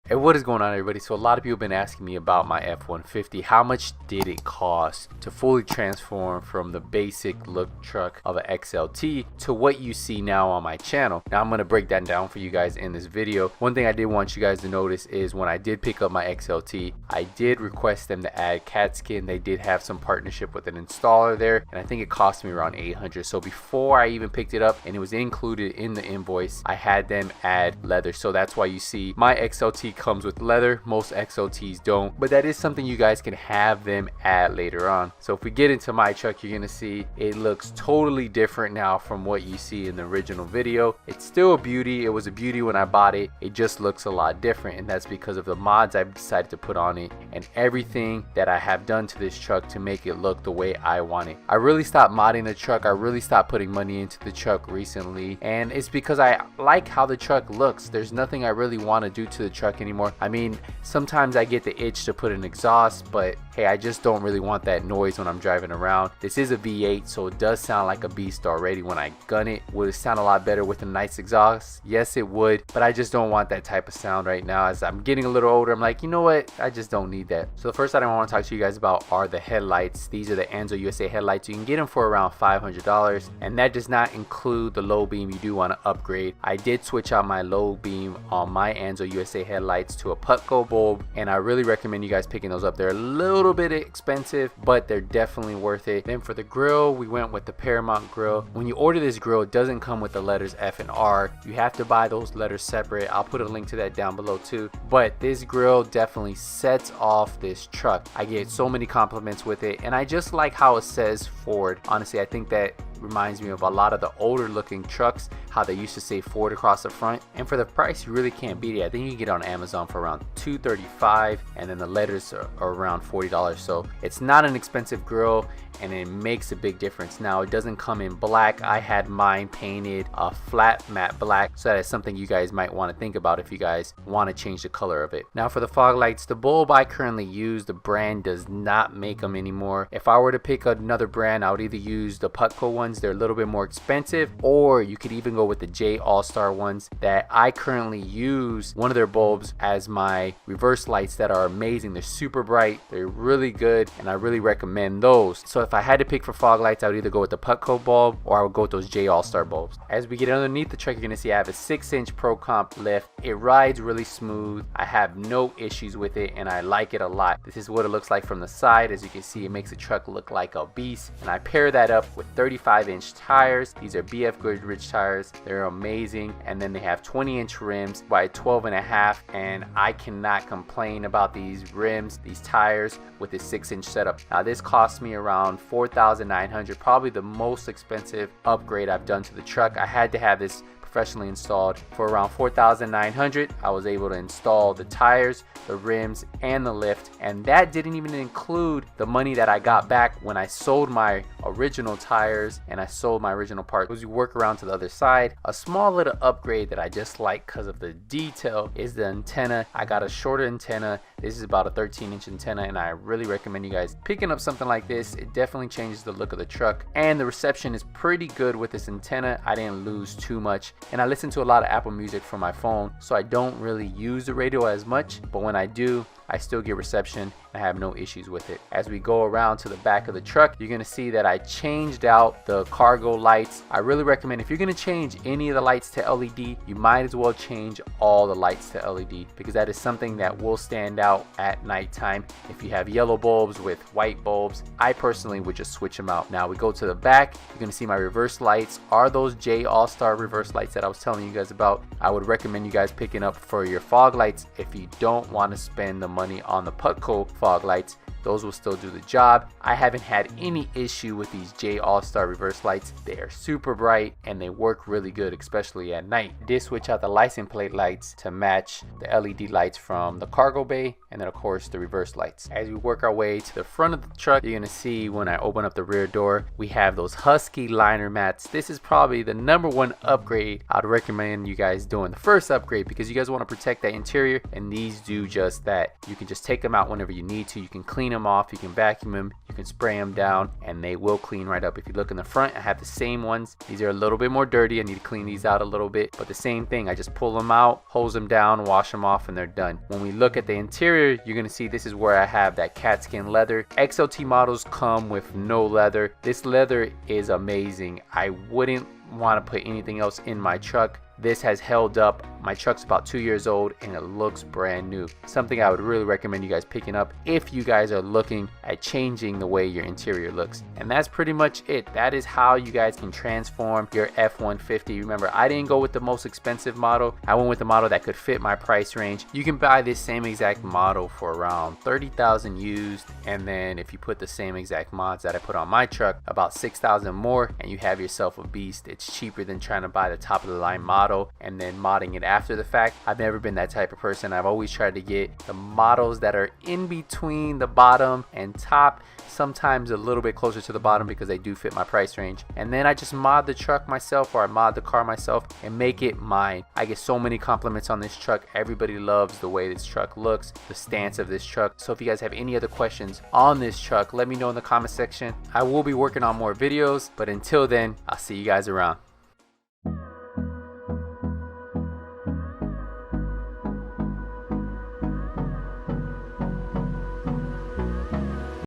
Hey, what is going on, everybody? So a lot of people have been asking me about my F-150. How much did it cost to fully transform from the basic look truck of an XLT to what you see now on my channel? Now I'm going to break that down for you guys in this video. One thing I did want you guys to notice is when I did pick up my XLT, I did request them to add CAD skin. They did have some partnership with an installer there, and I think it cost me around $800. So before I even picked it up and it was included in the invoice, I had them add leather. So that's why you see my XLT comes with leather. Most XLTs don't, but that is something you guys can have them add later on. So if we get into my truck, you're gonna see it looks totally different now from what you see in the original video. It's still a beauty. It was a beauty when I bought it. It just looks a lot different, and that's because of the mods I've decided to put on it and everything that I have done to this truck to make it look the way I want it. I really stopped modding the truck. I really stopped putting money into the truck recently, and it's because I like how the truck looks. There's nothing I really want to do to the truck anymore. I mean, sometimes I get the itch to put an exhaust, but hey, I just don't really want that noise when I'm driving around. This is a V8, so it does sound like a beast already. When I gun it, would it sound a lot better with a nice exhaust? Yes, it would, but I just don't want that type of sound right now. As I'm getting a little older, I'm like, you know what? I just don't need that. So the first item I want to talk to you guys about are the headlights. These are the ANZO USA headlights. You can get them for around $500, and that does not include the low beam. You do want to upgrade. I did switch out my low beam on my ANZO USA headlights to a Putco bulb, and I really recommend you guys picking those up. They're a little bit expensive, but they're definitely worth it. Then for the grill, we went with the Paramount grill. When you order this grill, it doesn't come with the letters F and R. You have to buy those letters separate. I'll put a link to that down below too. But this grill definitely sets off this truck. I get so many compliments with it, and I just like how it says Ford. Honestly, I think that reminds me of a lot of the older looking trucks, how they used to say Ford across the front. And for the price, you really can't beat it. I think you can get it on Amazon for around $235, and then the letters are around $40. So it's not an expensive grill, and it makes a big difference. Now, it doesn't come in black. I had mine painted a flat matte black, so that is something you guys might want to think about if you guys want to change the color of it. Now for the fog lights, the bulb I currently use, the brand does not make them anymore. If I were to pick another brand, I would either use the Putco ones. They're a little bit more expensive, or you could even go with the J All-Star ones that I currently use one of their bulbs as my reverse lights that are amazing. They're super bright, they're really good, and I really recommend those. So if I had to pick for fog lights, I would either go with the Putco bulb or I would go with those J All-Star bulbs. As we get underneath the truck, you're gonna see I have a 6-inch Pro Comp lift. It rides really smooth. I have no issues with it, and I like it a lot. This is what it looks like from the side. As you can see, it makes the truck look like a beast, and I pair that up with 35-inch tires. These are BF Goodrich tires. They're amazing, and then they have 20-inch rims by 12.5, and I cannot complain about these rims, these tires with this 6-inch setup. Now this cost me around $4,900, probably the most expensive upgrade I've done to the truck. I had to have this professionally installed for around $4,900. I was able to install the tires, the rims, and the lift, and that didn't even include the money that I got back when I sold my original tires and I sold my original parts. As you work around to the other side, a small little upgrade that I just like because of the detail is the antenna. I got a shorter antenna. This is about a 13-inch antenna, and I really recommend you guys picking up something like this. It definitely changes the look of the truck, and the reception is pretty good with this antenna. I didn't lose too much, and I listen to a lot of Apple Music from my phone, so I don't really use the radio as much, but when I do, I still get reception. I have no issues with it. As we go around to the back of the truck, you're gonna see that I changed out the cargo lights. I really recommend, if you're gonna change any of the lights to LED, you might as well change all the lights to LED, because that is something that will stand out at nighttime. If you have yellow bulbs with white bulbs, I personally would just switch them out. Now we go to the back, you're gonna see my reverse lights are those J All-Star reverse lights that I was telling you guys about. I would recommend you guys picking up for your fog lights if you don't want to spend the money on the Putco fog lights. Those will still do the job. I haven't had any issue with these J All-Star reverse lights. They are super bright and they work really good, especially at night. Did switch out the license plate lights to match the LED lights from the cargo bay, and then of course the reverse lights. As we work our way to the front of the truck, you're gonna see when I open up the rear door, we have those Husky liner mats. This is probably the #1 upgrade I'd recommend you guys doing. The first upgrade, because you guys want to protect that interior, and these do just that. You can just take them out whenever you need to. You can clean clean them off, you can vacuum them, you can spray them down, and they will clean right up. If you look in the front, I have the same ones. These are a little bit more dirty. I need to clean these out a little bit, but the same thing. I just pull them out, hose them down, wash them off, and they're done. When we look at the interior, you're gonna see this is where I have that cat skin leather. XLT models come with no leather. This leather is amazing. I wouldn't want to put anything else in my truck. This has held up. My truck's about 2 years old and it looks brand new. Something I would really recommend you guys picking up if you guys are looking at changing the way your interior looks. And that's pretty much it. That is how you guys can transform your F150. Remember, I didn't go with the most expensive model. I went with the model that could fit my price range. You can buy this same exact model for around 30,000 used, and then if you put the same exact mods that I put on my truck, about 6,000 more, and you have yourself a beast. It's cheaper than trying to buy the top of the line model and then modding it after the fact. I've never been that type of person. I've always tried to get the models that are in between the bottom and top, sometimes a little bit closer to the bottom because they do fit my price range, and then I just mod the truck myself, or I mod the car myself and make it mine. I get so many compliments on this truck. Everybody loves the way this truck looks, the stance of this truck. So if you guys have any other questions on this truck, let me know in the comment section. I will be working on more videos, but until then, I'll see you guys around.